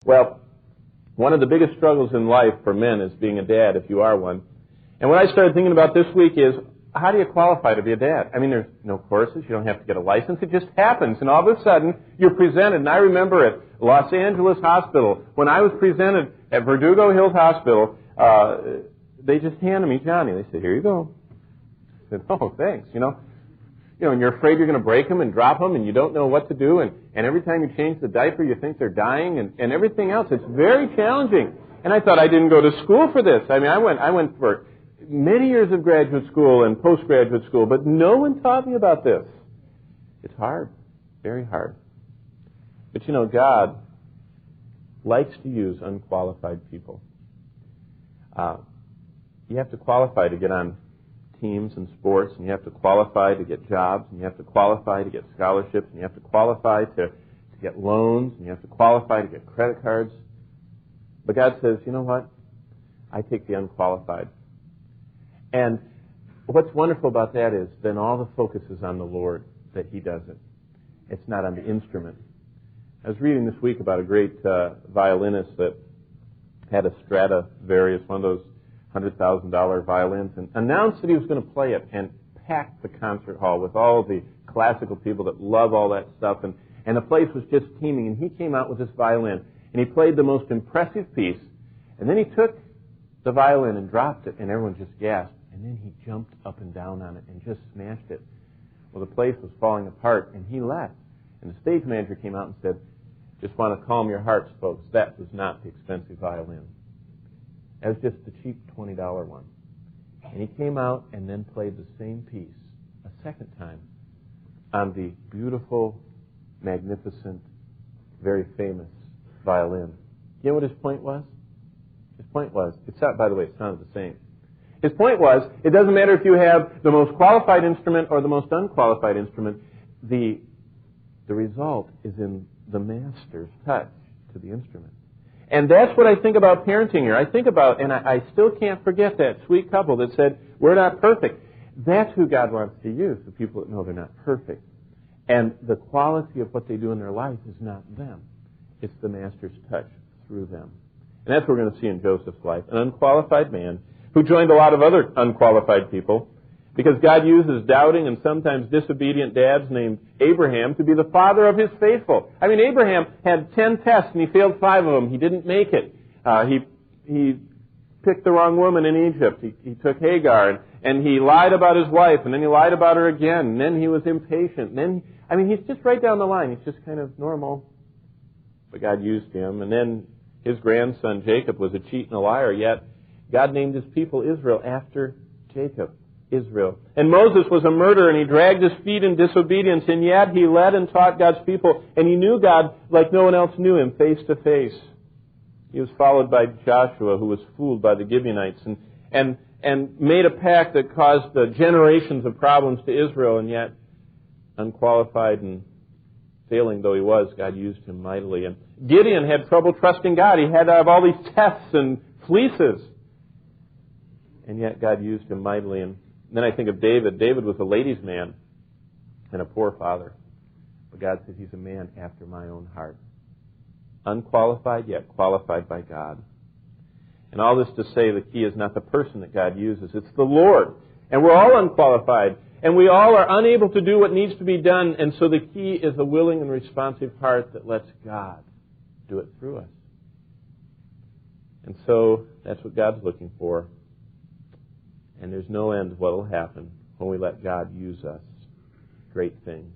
Well, one of the biggest struggles in life for men is being a dad, if you are one. And what I started thinking about this week is, how do you qualify to be a dad? I mean, there's no courses. You don't have to get a license. It just happens. And all of a sudden, you're presented. And I remember at Los Angeles Hospital, when I was presented at Verdugo Hills Hospital, they just handed me Johnny. They said, here you go. I said, oh, thanks, and you're afraid you're going to break them and drop them, and you don't know what to do, and every time you change the diaper, you think they're dying, and everything else. It's very challenging. And I thought I didn't go to school for this. I mean, I went for many years of graduate school and postgraduate school, but no one taught me about this. It's hard, very hard. But God likes to use unqualified people. You have to qualify to get on teams and sports, and you have to qualify to get jobs, and you have to qualify to get scholarships, and you have to qualify to get loans, and you have to qualify to get credit cards. But God says, you know what? I take the unqualified. And what's wonderful about that is then all the focus is on the Lord, that He does it. It's not on the instrument. I was reading this week about a great violinist that had a Stradivarius, one of those $100,000 violins, and announced that he was going to play it and packed the concert hall with all the classical people that love all that stuff, and the place was just teeming. And he came out with this violin, and he played the most impressive piece, and then he took the violin and dropped it, and everyone just gasped, and then he jumped up and down on it and just smashed it. Well, the place was falling apart, and he left. And the stage manager came out and said, just want to calm your hearts, folks, that was not the expensive violin. That was just the cheap $20 one. And he came out and then played the same piece a second time on the beautiful, magnificent, very famous violin. You know what his point was? His point was, by the way, it sounded the same. His point was, it doesn't matter if you have the most qualified instrument or the most unqualified instrument, the result is in the master's touch to the instrument. And that's what I think about parenting here. I think about, and I still can't forget that sweet couple that said, we're not perfect. That's who God wants to use, the people that know they're not perfect. And the quality of what they do in their life is not them. It's the master's touch through them. And that's what we're going to see in Joseph's life. An unqualified man who joined a lot of other unqualified people, because God uses doubting and sometimes disobedient dads named Abraham to be the father of His faithful. I mean, Abraham had 10 tests and he failed 5 of them. He didn't make it. He picked the wrong woman in Egypt. He took Hagar and he lied about his wife, and then he lied about her again, and then he was impatient. And then, he's just right down the line. He's just kind of normal. But God used him. And then his grandson Jacob was a cheat and a liar, yet God named His people Israel after Jacob. Israel. And Moses was a murderer, and he dragged his feet in disobedience, and yet he led and taught God's people, and he knew God like no one else knew Him, face to face. He was followed by Joshua, who was fooled by the Gibeonites, and made a pact that caused generations of problems to Israel, and yet, unqualified and failing though he was, God used him mightily. And Gideon had trouble trusting God. He had to have all these tests and fleeces, and yet God used him mightily. And then I think of David. David was a ladies' man and a poor father. But God says he's a man after my own heart. Unqualified, yet qualified by God. And all this to say the key is not the person that God uses. It's the Lord. And we're all unqualified. And we all are unable to do what needs to be done. And so the key is a willing and responsive heart that lets God do it through us. And so that's what God's looking for. And there's no end to what will happen when we let God use us. Great things.